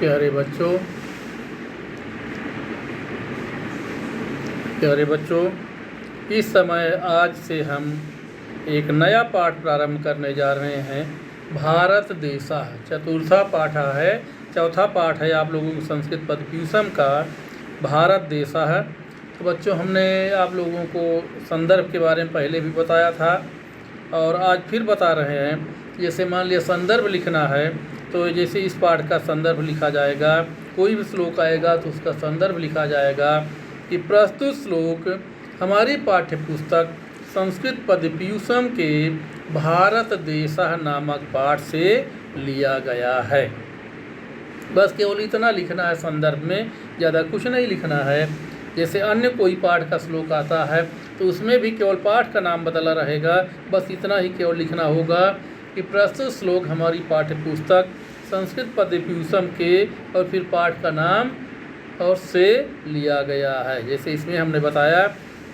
प्यारे बच्चों, इस समय आज से हम एक नया पाठ प्रारंभ करने जा रहे हैं। भारत देशः चतुर्था पाठ है, चौथा पाठ है आप लोगों को संस्कृत पदव्यूषम का भारत देशः। तो बच्चों, हमने आप लोगों को संदर्भ के बारे में पहले भी बताया था और आज फिर बता रहे हैं। जैसे मान लिया संदर्भ लिखना है, तो जैसे इस पाठ का संदर्भ लिखा जाएगा, कोई भी श्लोक आएगा तो उसका संदर्भ लिखा जाएगा कि प्रस्तुत श्लोक हमारी पाठ्य पुस्तक संस्कृत पदव्यूषम के भारत देशः नामक पाठ से लिया गया है। बस केवल इतना लिखना है संदर्भ में, ज़्यादा कुछ नहीं लिखना है। जैसे अन्य कोई पाठ का श्लोक आता है तो उसमें भी केवल पाठ का नाम बदला रहेगा, बस इतना ही केवल लिखना होगा कि प्रस्तुत श्लोक हमारी पाठ्य पुस्तक संस्कृत पदव्यूषम के और फिर पाठ का नाम और से लिया गया है। जैसे इसमें हमने बताया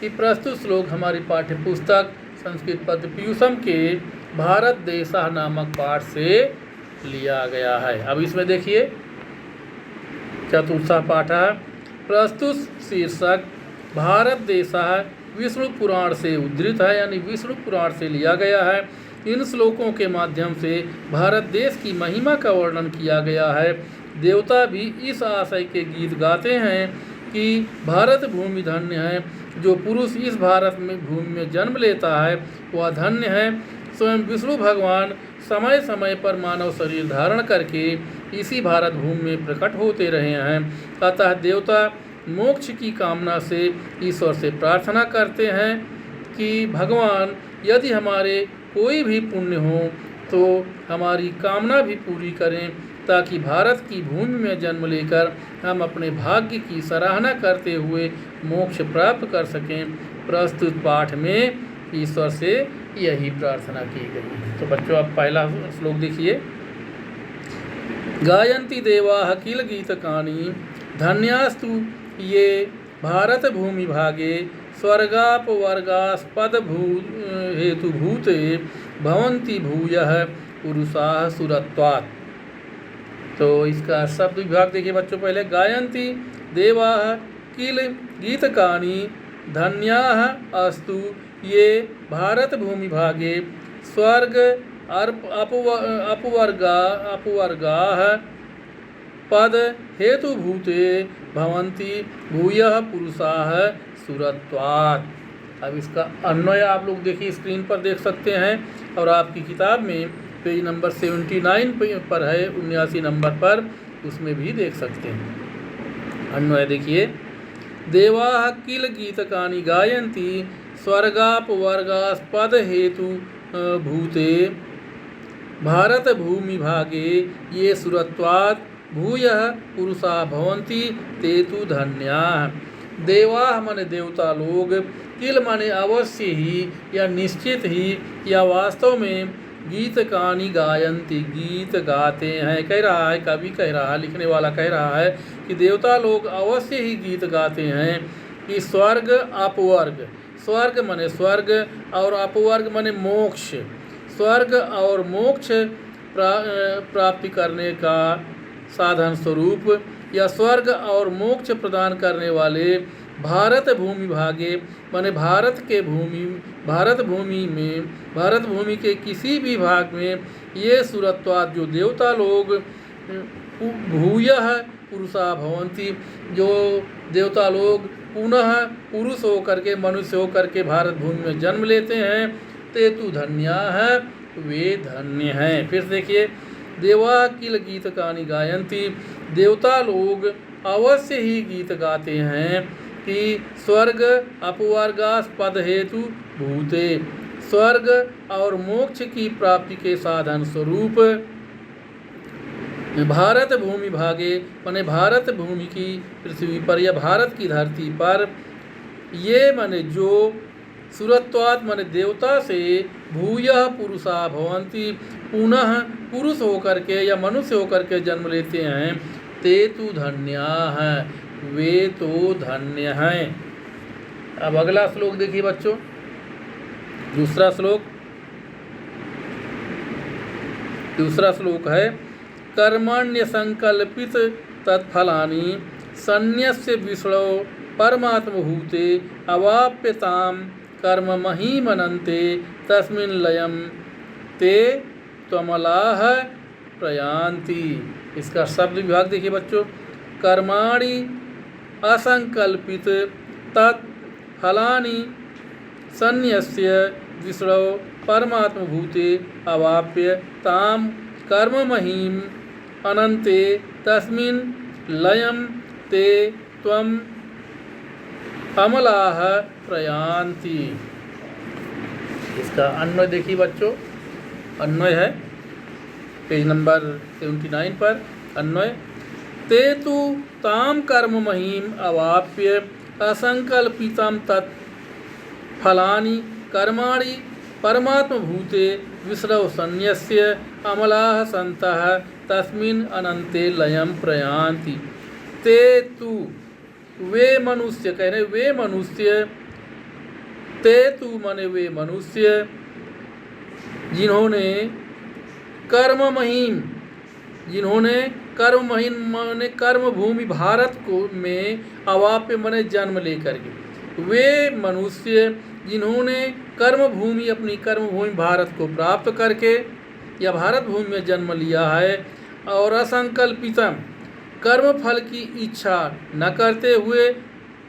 कि प्रस्तुत श्लोक हमारी पाठ्य पुस्तक संस्कृत पदव्यूषम के भारत देशः नामक पाठ से लिया गया है। अब इसमें देखिए चतुर्था पाठ है। प्रस्तुत शीर्षक भारत देशः विष्णु पुराण से उद्धृत है, यानी विष्णु पुराण से लिया गया है। इन श्लोकों के माध्यम से भारत देश की महिमा का वर्णन किया गया है। देवता भी इस आशय के गीत गाते हैं कि भारत भूमि धन्य है। जो पुरुष इस भारत में भूमि में जन्म लेता है वह धन्य है। स्वयं विष्णु भगवान समय समय पर मानव शरीर धारण करके इसी भारत भूमि में प्रकट होते रहे हैं। अतः देवता मोक्ष की कामना से ईश्वर से प्रार्थना करते हैं कि भगवान यदि हमारे कोई भी पुण्य हो तो हमारी कामना भी पूरी करें, ताकि भारत की भूमि में जन्म लेकर हम अपने भाग्य की सराहना करते हुए मोक्ष प्राप्त कर सकें। प्रस्तुत पाठ में ईश्वर से यही प्रार्थना की गई। तो बच्चों, आप पहला श्लोक देखिए। गायन्ति देवाः किल गीतकानि धन्यास्तु ये भारत भूमि भागे स्वर्गापवर्गास्पद हेतुभूते भवन्ति भूयः पुरुषाः सुरत्वात्। तो इसका शब्द विभाग देखिए बच्चों। पहले गायन्ति देवाः किल गीतकानि धन्याः अस्तु ये भारत भूमि भागे स्वर्ग अपवर्गाः पद हेतुभूते भवन्ति भूयः पुरुषाः सुरत्वात्। अब इसका अन्वय आप लोग देखिए, स्क्रीन पर देख सकते हैं और आपकी किताब में पेज नंबर 79 पर है, 79 नंबर पर, उसमें भी देख सकते हैं। अन्वय देखिए। देवाः किल गीतकानि गायन्ति स्वर्गापवर्गास्पद हेतु भूते भारत भूमि भागे ये सुरत्वात् भूयः पुरुषा भवन्ति ते तु धन्याः। देवाः माने देवता लोग, किल माने अवश्य ही या निश्चित ही या वास्तव में, गीतकानि गायन्ति गीत गाते हैं। कह रहा है, कवि कह रहा है, लिखने वाला कह रहा है कि देवता लोग अवश्य ही गीत गाते हैं कि स्वर्ग अपवर्ग, स्वर्ग माने स्वर्ग और अपवर्ग माने मोक्ष, स्वर्ग और मोक्ष प्राप्ति करने का साधन स्वरूप या स्वर्ग और मोक्ष प्रदान करने वाले भारत भूमि भागे माने भारत भूमि के किसी भी भाग में ये सुरत्वात् जो देवता लोग भूयः पुरुषा भवन्ति, जो देवता लोग पुनः पुरुष होकर के, मनुष्य होकर के भारत भूमि में जन्म लेते हैं, ते तु धन्याः वे धन्य हैं। फिर देखिए, देवा किल गीतकानि गायन्ति देवता लोग अवश्य ही गीत गाते हैं कि स्वर्ग अपवर्गास्पद हेतु भूते, स्वर्ग और मोक्ष की प्राप्ति के साधन स्वरूप भारत भूमि भागे माने भारत भूमि की पृथ्वी पर या भारत की धरती पर, ये माने जो सुरत्वात् माने देवता से, भूयः पुरुषा भवन्ति पुनः पुरुष होकर के या मनुष्य होकर के जन्म लेते हैं, ते तु धन्याः वे तो धन्य हैं। अब अगला श्लोक देखिए बच्चों, दूसरा श्लोक है कर्मण्य संकल्पित तत्फलानि सन्न्यस्य विष्णो परमात्मभूते अवाप्यतां कर्म महीमनन्ते तस्मिन् लयं ते त्वमलाः प्रयान्ति। इसका शब्द विभाग देखिए बच्चों। कर्माणि असंकल्पित तत्फलानि सन्न्यस्य विष्णो परमात्मभूते अवाप्य ताम कर्ममहीम अनन्ते तस्मिन् लयं ते त्वम् अमलाः प्रयान्ति। इसका अन्वय देखिए बच्चों। अन्वय है पेज नंबर 79 पर। अन्वय ते तु ताम कर्म महीम अवाप्य असंकल्पितं तत् फलानि कर्माणि परमात्मभूते विष्णो सन्न्यस्य अमलाः सन्तः तस्मिन् अनन्ते लयं प्रयान्ति। ते तु वे मनुष्य, कह रहे वे मनुष्य, ते तु माने वे मनुष्य जिन्होंने कर्म महीम, जिन्होंने कर्म महीन माने कर्म भूमि भारत को में अवाप्य माने जन्म लेकर के, वे मनुष्य जिन्होंने कर्म भूमि अपनी कर्म भूमि भारत को प्राप्त करके या भारत भूमि में जन्म लिया है और असंकल्पितम कर्म फल की इच्छा न करते हुए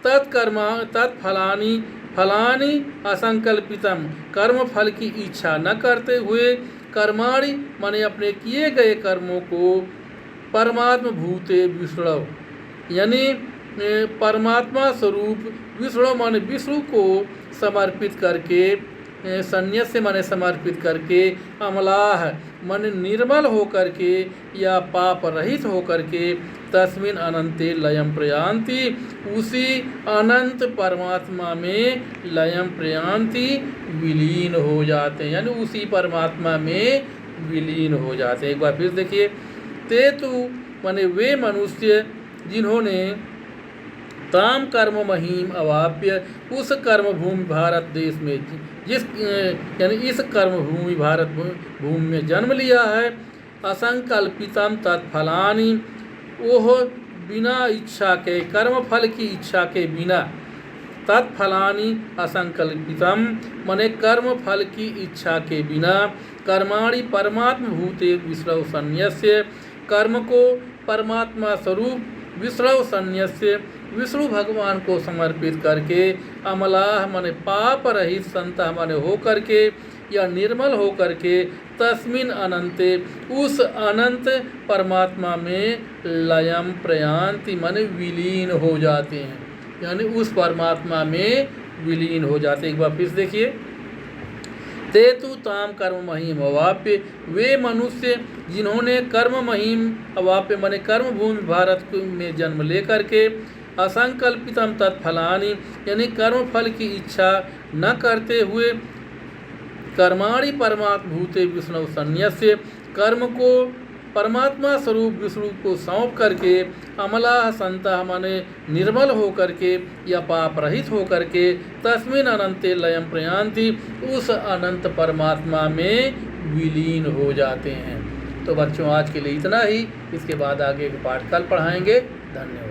तत्फलानि फलानि असंकल्पितम कर्म फल की इच्छा न करते हुए कर्माणि माने अपने किए गए कर्मों को परमात्म भूते विष्णु यानी परमात्मा स्वरूप विष्णु माने विष्णु को समर्पित करके, सन्न्यस्य माने समर्पित करके, अमलाह माने निर्मल होकर के या पाप रहित होकर के, तस्मिन अनंते लयम प्रयान्ति उसी अनंत परमात्मा में लयम प्रयान्ति विलीन हो जाते हैं, यानी उसी परमात्मा में विलीन हो जाते हैं। एक बार फिर देखिए। ते तु माने वे मनुष्य जिन्होंने ताम कर्म महीम अवाप्य उस कर्म भूमि भारत देश में जिस यानी इस कर्म भूमि भारत भूमि में जन्म लिया है, असंकल्पितम तत्फलानि ओह बिना इच्छा के कर्म फल की इच्छा के बिना, तत्फलानि असंकल्पितम माने कर्म फल की इच्छा के बिना, कर्माणि परमात्म भूते विष्णु सन्न्यस्य कर्म को परमात्मा स्वरूप विष्णु सन्न्यस्य विष्णु भगवान को समर्पित करके, अमलाह माने पाप रहित संता माने हो करके या निर्मल हो करके, तस्मिन अनंते उस अनंत परमात्मा में लयम प्रयान्ति माने विलीन हो जाते हैं, यानी उस परमात्मा में विलीन हो जाते हैं। एक बार फिर देखिए। ते तु ताम कर्म महीम अवाप्य वे मनुष्य जिन्होंने कर्म महीम अवाप्य माने कर्म भूमि भारत में जन्म लेकर के, असंकल्पितम तत्फलानि यानी कर्म फल की इच्छा न करते हुए, कर्माणि परमात्म भूते विष्णु सन्न्यस्य कर्म को परमात्मा स्वरूप विष्णु को सौंप करके, अमलाह संता माने निर्मल हो करके या पाप रहित हो करके, तस्मिन अनंते लयम प्रयान्ति उस अनंत परमात्मा में विलीन हो जाते हैं। तो बच्चों आज के लिए इतना ही। इसके बाद आगे के पाठ कल पढ़ाएंगे। धन्यवाद।